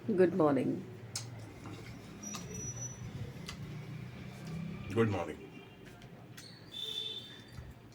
Good morning. Good morning.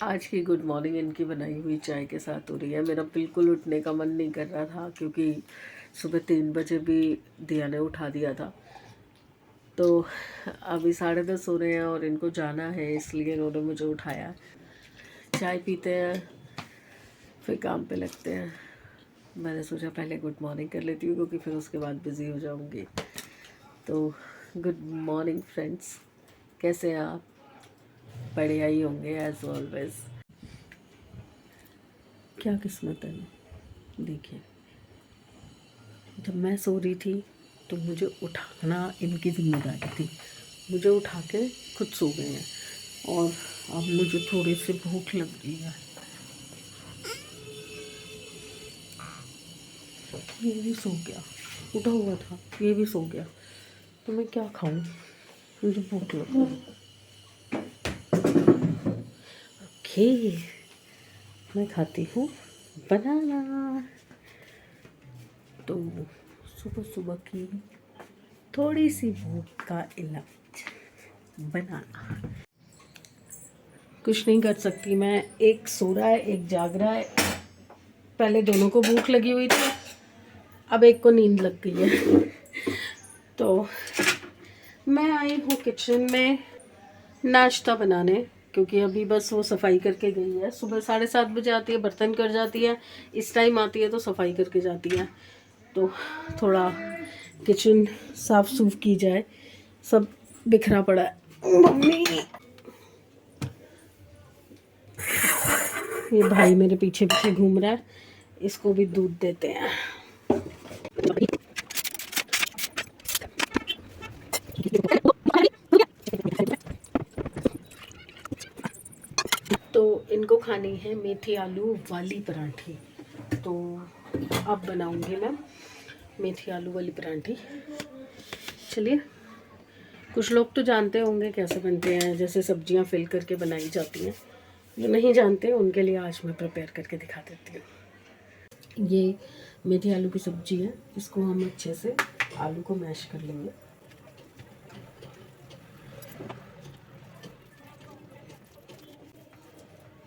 आज की good morning इनकी बनाई हुई चाय के साथ हो रही है। मेरा बिल्कुल उठने का मन नहीं कर रहा था क्योंकि सुबह 3 बजे भी दिया ने उठा दिया था। तो अभी 10:30 हो रहे हैं और इनको जाना है, इसलिए इन्होंने मुझे उठाया। चाय पीते हैं फिर काम पे लगते हैं। मैंने सोचा पहले गुड मॉर्निंग कर लेती हूँ क्योंकि फिर उसके बाद बिज़ी हो जाऊँगी। तो गुड मॉर्निंग फ्रेंड्स, कैसे हैं आप? बढ़िया ही होंगे एज ऑलवेज। क्या किस्मत है। देखिए, जब मैं सो रही थी तो मुझे उठाना इनकी जिम्मेदारी थी। मुझे उठा के खुद सो गए हैं और अब मुझे थोड़ी सी भूख लग रही है। ये भी सो गया, उठा हुआ था, ये भी सो गया, तो मैं क्या खाऊं? मुझे भूख लग रही है। ओके, मैं खाती हूँ बनाना। तो सुबह सुबह की थोड़ी सी भूख का इलाज, बनाना। कुछ नहीं कर सकती मैं, एक सो रहा है एक जाग रहा है। पहले दोनों को भूख लगी हुई थी, अब एक को नींद लग गई है। तो मैं आई हूँ किचन में नाश्ता बनाने, क्योंकि अभी बस वो सफाई करके गई है। सुबह 7:30 बजे आती है, बर्तन कर जाती है। इस टाइम आती है तो सफाई करके जाती है। तो थोड़ा किचन साफ सूफ की जाए, सब बिखरा पड़ा है। मम्मी, ये भाई मेरे पीछे पीछे घूम रहा है, इसको भी दूध देते हैं। तो इनको खानी है मेथी आलू वाली पराठी। तो अब बनाऊंगी मैं मेथी आलू वाली पराठी। चलिए, कुछ लोग तो जानते होंगे कैसे बनते हैं, जैसे सब्जियां फिल करके बनाई जाती हैं। जो नहीं जानते उनके लिए आज मैं प्रिपेयर करके दिखा देती हूँ। ये मेथी आलू की सब्जी है, इसको हम अच्छे से आलू को मैश कर लेंगे।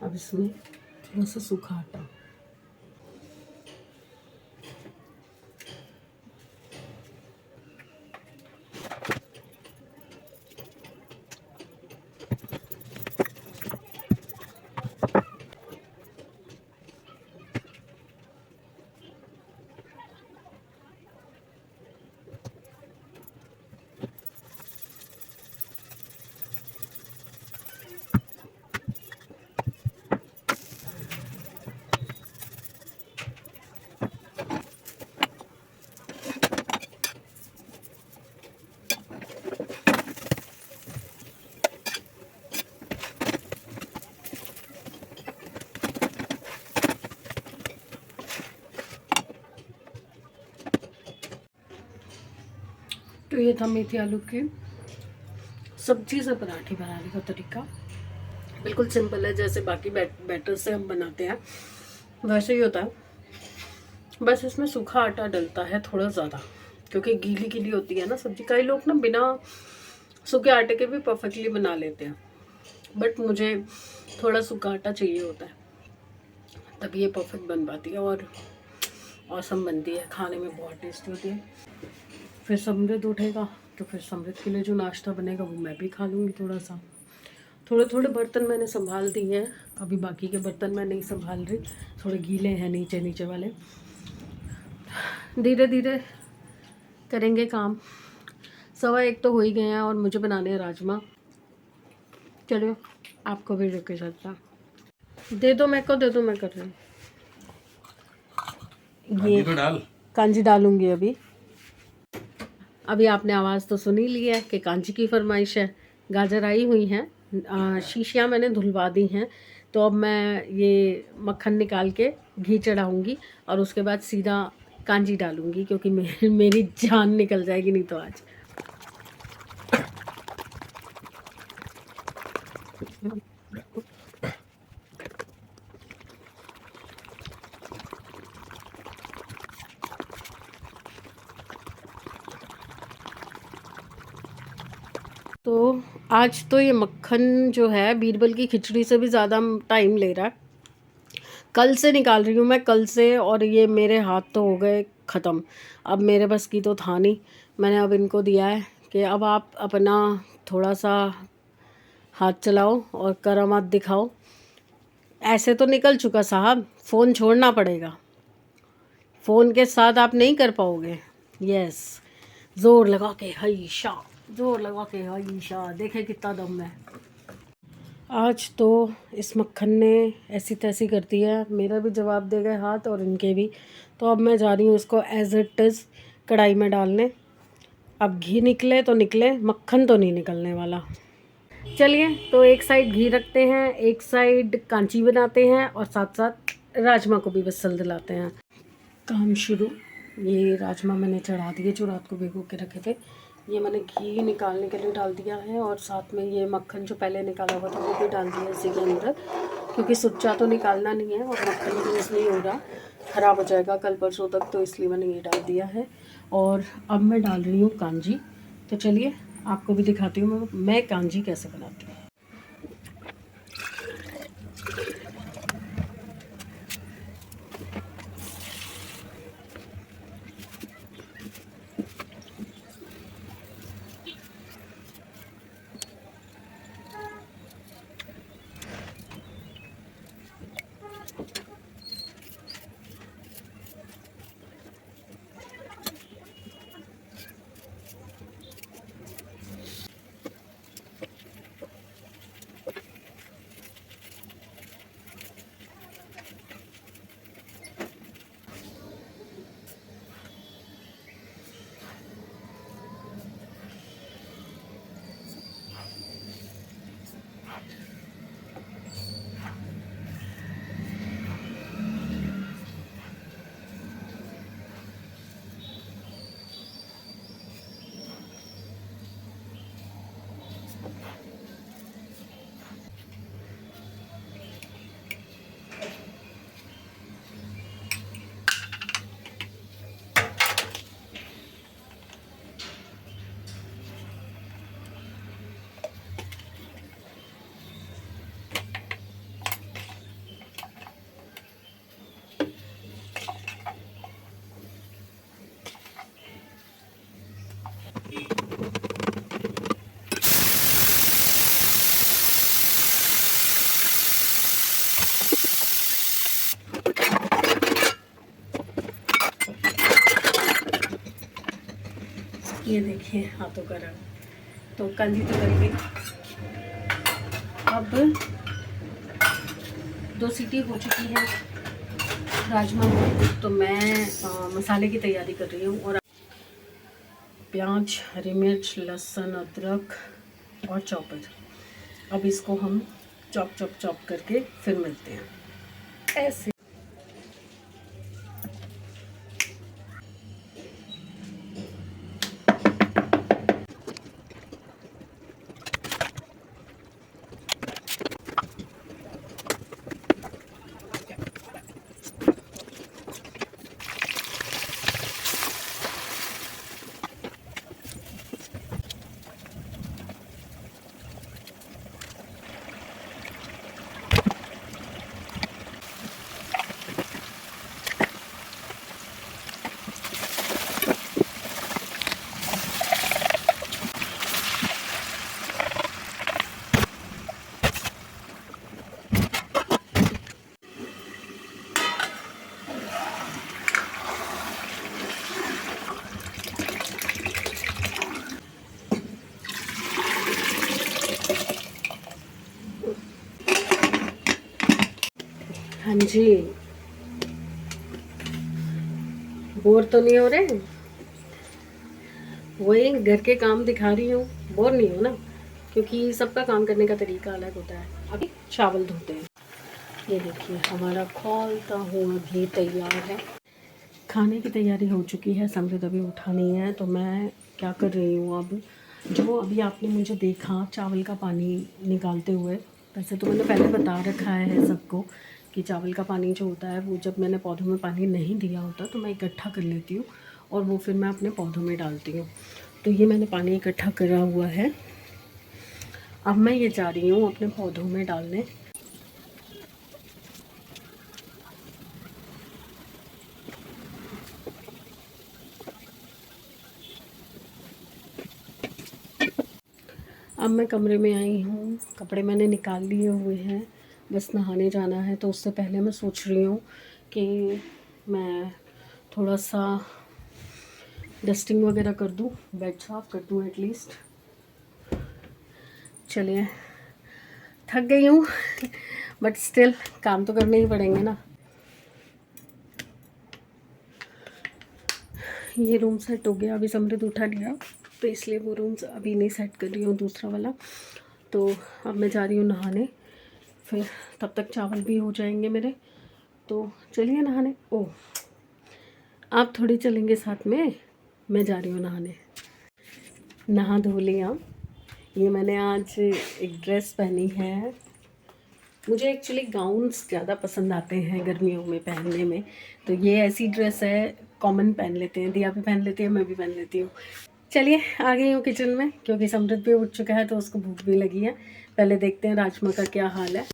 अब इसमें थोड़ा सा सूखा आटा, तो ये था मेथी आलू की सब्जी से पराठी बनाने का तरीका। बिल्कुल सिंपल है, जैसे बाकी बैटर से हम बनाते हैं वैसे ही होता है। बस इसमें सूखा आटा डलता है थोड़ा ज़्यादा, क्योंकि गीली गीली होती है ना सब्जी। कई लोग ना बिना सूखे आटे के भी परफेक्टली बना लेते हैं, बट मुझे थोड़ा सूखा आटा चाहिए होता है, तभी ये परफेक्ट बन पाती है और औसम बनती है, खाने में बहुत टेस्टी होती है। फिर समृद्ध उठेगा तो फिर समृद्ध के लिए जो नाश्ता बनेगा वो मैं भी खा लूँगी। थोड़ा सा थोड़े थोड़े बर्तन मैंने संभाल दिए हैं, अभी बाकी के बर्तन मैं नहीं संभाल रही, थोड़े गीले हैं नीचे नीचे वाले। धीरे धीरे करेंगे काम। 1:15 तो हो ही गए हैं और मुझे बनाने हैं राजमा। चलो, आपको भी लेके चलता। दे दो मेरे को, दे दो, मैं कर रही हूँ। ये तो डाल। कांजी डालूंगी अभी। अभी आपने आवाज़ तो सुनी ली है कि कांजी की फरमाइश है। गाजर आई हुई हैं, शीशियाँ मैंने धुलवा दी हैं। तो अब मैं ये मक्खन निकाल के घी चढ़ाऊँगी और उसके बाद सीधा कांजी डालूँगी, क्योंकि मेरी जान निकल जाएगी नहीं तो आज। तो आज तो ये मक्खन जो है बीरबल की खिचड़ी से भी ज़्यादा टाइम ले रहा है। कल से निकाल रही हूँ मैं, कल से, और ये मेरे हाथ तो हो गए ख़त्म। अब मेरे बस की तो था नहीं। मैंने अब इनको दिया है कि अब आप अपना थोड़ा सा हाथ चलाओ और करामात दिखाओ। ऐसे तो निकल चुका साहब, फ़ोन छोड़ना पड़ेगा। फ़ोन के साथ आप नहीं कर पाओगे। यस, ज़ोर लगा के हई शाह, ज़ोर लगा के हई शाह, देखे कितना दम है। आज तो इस मक्खन ने ऐसी तैसी कर दी है, मेरा भी जवाब दे गए हाथ और इनके भी। तो अब मैं जा रही हूँ इसको एज इट इज़ कढ़ाई में डालने। अब घी निकले तो निकले, मक्खन तो नहीं निकलने वाला। चलिए, तो एक साइड घी रखते हैं, एक साइड कांची बनाते हैं, और साथ साथ राजमा को भी बसल दिलाते हैं। काम शुरू। ये राजमा मैंने चढ़ा दिए जो रात को भिगो के रखे थे। ये मैंने घी निकालने के लिए डाल दिया है, और साथ में ये मक्खन जो पहले निकाला हुआ था वो भी डाल दिया इसी के अंदर, क्योंकि सुच्चा तो निकालना नहीं है और मक्खन यूज़ नहीं हो रहा, ख़राब हो जाएगा कल परसों तक, तो इसलिए मैंने ये डाल दिया है। और अब मैं डाल रही हूँ कांजी। तो चलिए आपको भी दिखाती हूँ मैं कांजी कैसे बनाती हूँ। ये देखिए हाथों का रंग। तो कांजी तो बन गई। अब 2 सीटी हो चुकी है राजमा में, तो मैं मसाले की तैयारी कर रही हूँ। और प्याज, हरी मिर्च, लहसुन, अदरक और चॉपर। अब इसको हम चॉप चॉप चॉप करके फिर मिलते हैं ऐसे। हाँ जी, बोर तो नहीं हो रहे? वही घर के काम दिखा रही हूँ, बोर नहीं हो ना, क्योंकि सबका काम करने का तरीका अलग होता है। अभी चावल धोते हैं। ये देखिए हमारा खौलता हुआ घी तैयार है। खाने की तैयारी हो चुकी है, समृद्ध अभी उठा नहीं है, तो मैं क्या कर रही हूँ अब, जो अभी आपने मुझे देखा चावल का पानी निकालते हुए, वैसे तो मैंने पहले बता रखा है सबको कि चावल का पानी जो होता है वो जब मैंने पौधों में पानी नहीं दिया होता तो मैं इकट्ठा कर लेती हूँ और वो फिर मैं अपने पौधों में डालती हूँ। तो ये मैंने पानी इकट्ठा करा हुआ है अब मैं ये जा रही हूँ अपने पौधों में डालने। अब मैं कमरे में आई हूँ, कपड़े मैंने निकाल लिए हुए हैं, बस नहाने जाना है। तो उससे पहले मैं सोच रही हूँ कि मैं थोड़ा सा डस्टिंग वगैरह कर दूँ, बेड साफ़ कर दूँ एटलीस्ट। चलिए, थक गई हूँ बट स्टिल काम तो करने ही पड़ेंगे ना। ये रूम सेट हो गया, अभी समृद्ध उठा लिया तो इसलिए वो रूम अभी नहीं सेट कर रही हूँ, दूसरा वाला। तो अब मैं जा रही हूँ नहाने, फिर तब तक चावल भी हो जाएंगे मेरे। तो चलिए नहाने। ओह, आप थोड़ी चलेंगे साथ में, मैं जा रही हूँ नहाने। नहा धो लिया। ये मैंने आज एक ड्रेस पहनी है। मुझे एक्चुअली गाउन्स ज़्यादा पसंद आते हैं गर्मियों में पहनने में, तो ये ऐसी ड्रेस है, कॉमन पहन लेते हैं, दिया भी पहन लेती है, मैं भी पहन लेती हूँ। चलिए, आ गई हूँ किचन में क्योंकि समृद्ध भी उठ चुका है तो उसको भूख भी लगी है। पहले देखते हैं राजमा का क्या हाल है।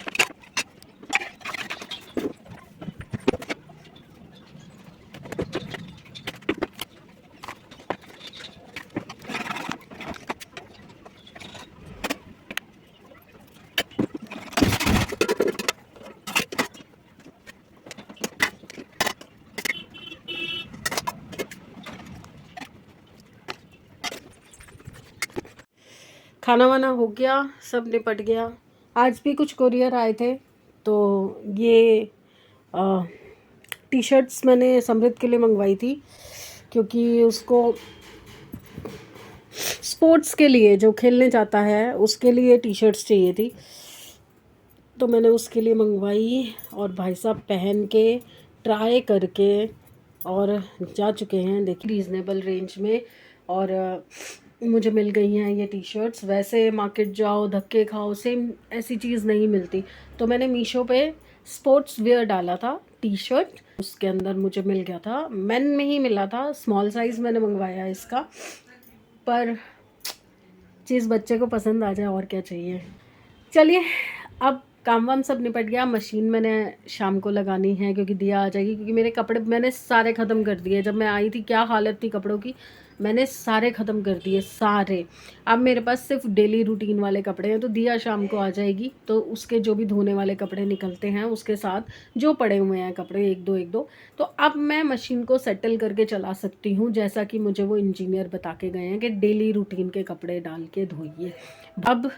खाना वाना हो गया, सब निपट गया। आज भी कुछ कोरियर आए थे, तो ये टी शर्ट्स मैंने समृद्ध के लिए मंगवाई थी क्योंकि उसको स्पोर्ट्स के लिए, जो खेलने जाता है उसके लिए टी शर्ट्स चाहिए थी, तो मैंने उसके लिए मंगवाई। और भाई साहब पहन के ट्राई करके और जा चुके हैं, देखिए रीज़नेबल रेंज में। और मुझे मिल गई हैं ये टी शर्ट्स। वैसे मार्केट जाओ धक्के खाओ, सेम ऐसी चीज़ नहीं मिलती। तो मैंने मीशो पे स्पोर्ट्स वेयर डाला था टी शर्ट, उसके अंदर मुझे मिल गया था, मेन में ही मिला था, स्मॉल साइज़ मैंने मंगवाया इसका। पर चीज़ बच्चे को पसंद आ जाए और क्या चाहिए। चलिए, अब काम वाम सब निपट गया। मशीन मैंने शाम को लगानी है क्योंकि दिया आ जाएगी, क्योंकि मेरे कपड़े मैंने सारे ख़त्म कर दिए। जब मैं आई थी क्या हालत थी कपड़ों की, मैंने सारे ख़त्म कर दिए सारे। अब मेरे पास सिर्फ डेली रूटीन वाले कपड़े हैं, तो दिया शाम को आ जाएगी तो उसके जो भी धोने वाले कपड़े निकलते हैं उसके साथ जो पड़े हुए हैं कपड़े एक दो, तो अब मैं मशीन को सेटल करके चला सकती हूँ, जैसा कि मुझे वो इंजीनियर बता के गए हैं कि डेली रूटीन के कपड़े डाल के धोइए। अब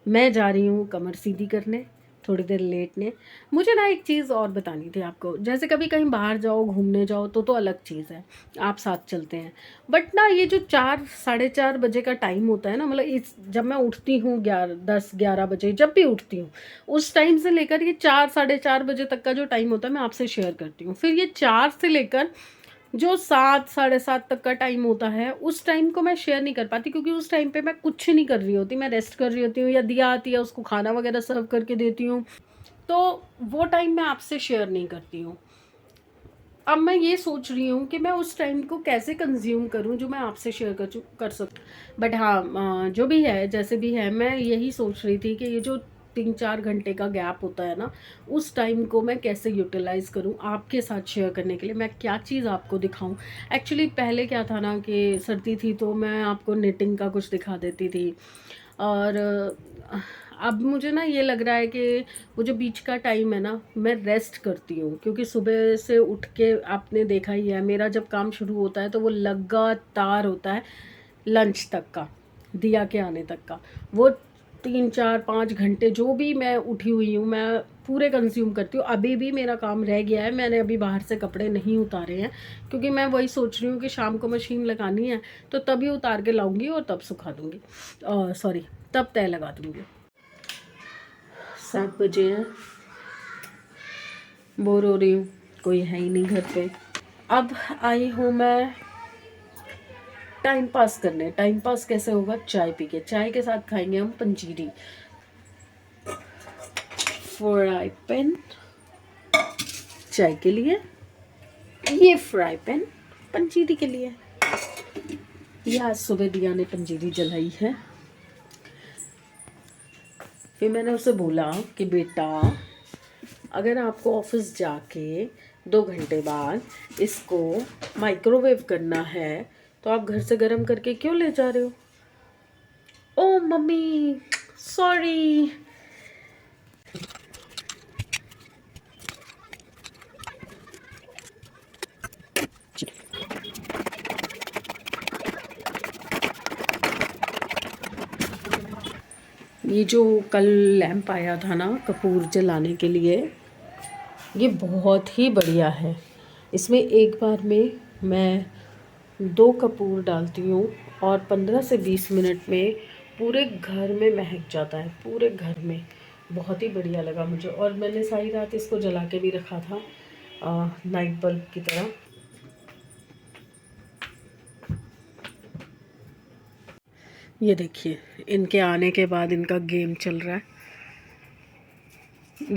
मैं जा रही हूँ कमर सीधी करने, थोड़ी देर लेटने। मुझे ना एक चीज़ और बतानी थी आपको। जैसे कभी कहीं बाहर जाओ, घूमने जाओ तो अलग चीज़ है, आप साथ चलते हैं। बट ना ये जो 4 साढ़े 4 बजे का टाइम होता है ना, मतलब इस जब मैं उठती हूँ 10-11 बजे, जब भी उठती हूँ उस टाइम से लेकर ये 4 साढ़े 4 बजे तक का जो टाइम होता है मैं आपसे शेयर करती हूँ। फिर ये 4 से लेकर जो 7 साढ़े 7 तक का टाइम होता है, उस टाइम को मैं शेयर नहीं कर पाती क्योंकि उस टाइम पे मैं कुछ नहीं कर रही होती, मैं रेस्ट कर रही होती हूँ या दिया आती है उसको खाना वगैरह सर्व करके देती हूँ, तो वो टाइम मैं आपसे शेयर नहीं करती हूँ। अब मैं ये सोच रही हूँ कि मैं उस टाइम को कैसे कंज्यूम करूँ जो मैं आपसे शेयर कर सकूँ। बट हाँ, जो भी है जैसे भी है, मैं यही सोच रही थी कि ये जो 3-4 घंटे का गैप होता है ना, उस टाइम को मैं कैसे यूटिलाइज़ करूँ आपके साथ शेयर करने के लिए, मैं क्या चीज़ आपको दिखाऊँ। एक्चुअली पहले क्या था ना कि सर्दी थी तो मैं आपको निटिंग का कुछ दिखा देती थी, और अब मुझे ना ये लग रहा है कि वो जो बीच का टाइम है ना, मैं रेस्ट करती हूँ क्योंकि सुबह से उठ के आपने देखा ही है मेरा जब काम शुरू होता है तो वो लगातार होता है लंच तक का, दिया के आने तक का। वो 3-4-5 घंटे जो भी मैं उठी हुई हूँ मैं पूरे कंज्यूम करती हूँ। अभी भी मेरा काम रह गया है, मैंने अभी बाहर से कपड़े नहीं उतारे हैं क्योंकि मैं वही सोच रही हूँ कि शाम को मशीन लगानी है तो तभी उतार के लाऊंगी और तब सुखा दूँगी, सॉरी तब तय लगा दूँगी। 7 बजे हैं, बोर हो रही हूँ, कोई है ही नहीं घर पे। अब आई हूँ मैं टाइम पास करने। टाइम पास कैसे होगा? चाय पी के। चाय के साथ खाएंगे हम पंजीरी। फ्राई पैन चाय के लिए, ये फ्राई पैन पंजीरी के लिए। यह आज सुबह दिया ने पंजीरी जलाई है। फिर मैंने उसे बोला कि बेटा अगर आपको ऑफिस जाके 2 घंटे बाद इसको माइक्रोवेव करना है तो आप घर से गर्म करके क्यों ले जा रहे हो? ओ मम्मी सॉरी। ये जो कल लैंप आया था ना कपूर जलाने के लिए, ये बहुत ही बढ़िया है। इसमें एक बार में मैं 2 कपूर डालती हूँ और 15 से 20 मिनट में पूरे घर में महक जाता है, पूरे घर में। बहुत ही बढ़िया लगा मुझे। और मैंने सारी रात इसको जला के भी रखा था नाइट बल्ब की तरह। ये देखिए इनके आने के बाद इनका गेम चल रहा है।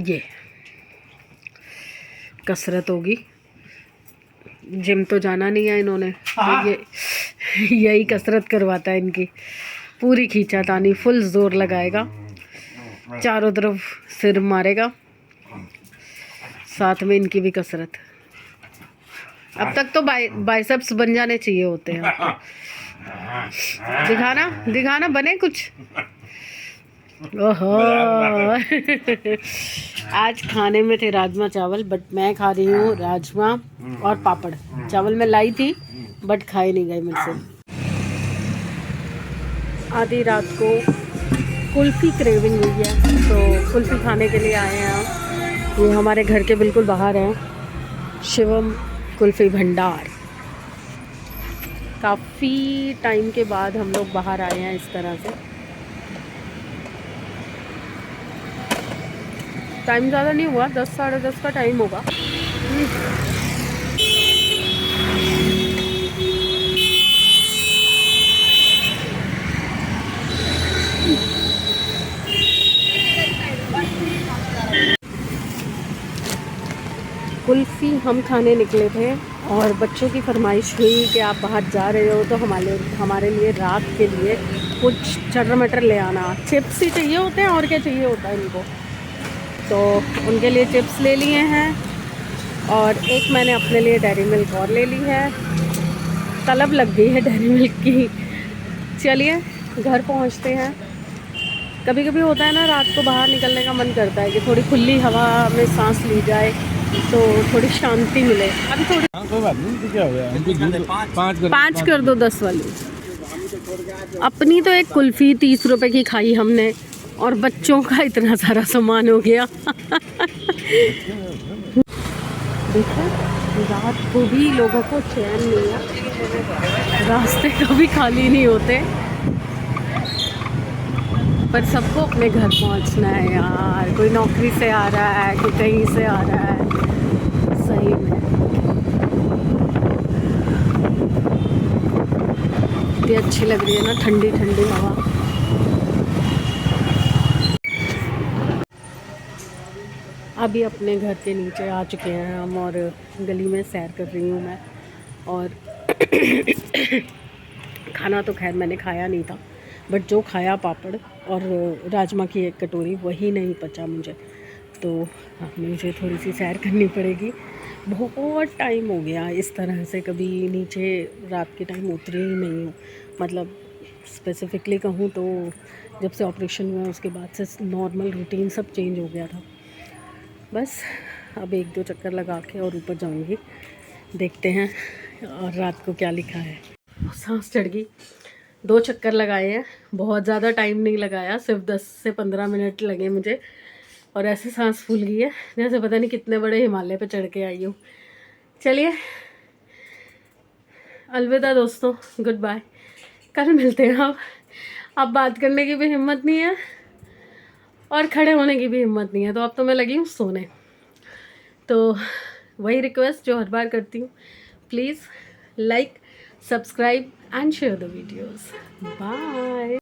ये कसरत होगी, जिम तो जाना नहीं है इन्होंने। ये यही कसरत करवाता है इनकी। पूरी खींचातानी, फुल जोर लगाएगा, चारों तरफ सिर मारेगा, साथ में इनकी भी कसरत। अब तक तो बाइसेप्स बन जाने चाहिए होते हैं। दिखाना दिखाना बने कुछ। ओहो आज खाने में थे राजमा चावल, बट मैं खा रही हूँ राजमा और पापड़। चावल मैं लाई थी बट खाए नहीं गए मुझसे। आधी रात को कुल्फ़ी क्रेविंग हुई है तो कुल्फ़ी खाने के लिए आए हैं हम। ये हमारे घर के बिल्कुल बाहर है शिवम कुल्फ़ी भंडार। काफ़ी टाइम के बाद हम लोग बाहर आए हैं इस तरह से। टाइम ज़्यादा नहीं हुआ, 10 साढ़े 10 का टाइम होगा। कुल्फ़ी हम खाने निकले थे और बच्चों की फरमाइश हुई कि आप बाहर जा रहे हो तो हमारे लिए रात के लिए कुछ चटर मटर ले आना। चिप्स ही चाहिए होते हैं और क्या चाहिए होता है इनको। तो उनके लिए चिप्स ले लिए हैं और एक मैंने अपने लिए डेयरी मिल्क और ले ली है। तलब लग गई है डेयरी मिल्क की। चलिए घर पहुंचते हैं। कभी कभी होता है ना रात को बाहर निकलने का मन करता है कि थोड़ी खुली हवा में सांस ली जाए तो थोड़ी शांति मिले। अभी थोड़ी कोई बात नहीं, तो क्या हो गया? 5 कर दो 10 वाली। अपनी तो एक कुल्फ़ी 30 रुपए की खाई हमने और बच्चों का इतना सारा सामान हो गया। देखो रात को भी लोगों को चैन नहीं है, रास्ते कभी खाली नहीं होते, पर सबको अपने घर पहुंचना है यार। कोई नौकरी से आ रहा है, कोई कहीं से आ रहा है। सही में इतनी अच्छी लग रही है ना ठंडी ठंडी हवा। अभी अपने घर के नीचे आ चुके हैं हम और गली में सैर कर रही हूँ मैं। और खाना तो खैर मैंने खाया नहीं था, बट जो खाया पापड़ और राजमा की एक कटोरी वही नहीं पचा मुझे, तो मुझे थोड़ी सी सैर करनी पड़ेगी। बहुत टाइम हो गया इस तरह से कभी नीचे रात के टाइम उतरी ही नहीं हूँ। मतलब स्पेसिफ़िकली कहूँ तो जब से ऑपरेशन हुआ उसके बाद से नॉर्मल रूटीन सब चेंज हो गया था। बस अब 1-2 चक्कर लगा के और ऊपर जाऊंगी, देखते हैं और रात को क्या लिखा है। सांस चढ़ गई। 2 चक्कर लगाए हैं, बहुत ज़्यादा टाइम नहीं लगाया, सिर्फ 10 से 15 मिनट लगे मुझे और ऐसे सांस फूल गई है जैसे पता नहीं कितने बड़े हिमालय पे चढ़ के आई हूँ। चलिए अलविदा दोस्तों, गुड बाय। कल मिलते हैं। अब बात करने की भी हिम्मत नहीं है और खड़े होने की भी हिम्मत नहीं है, तो अब तो मैं लगी हूँ सोने। तो वही रिक्वेस्ट जो हर बार करती हूँ, please like, subscribe and share the videos. Bye.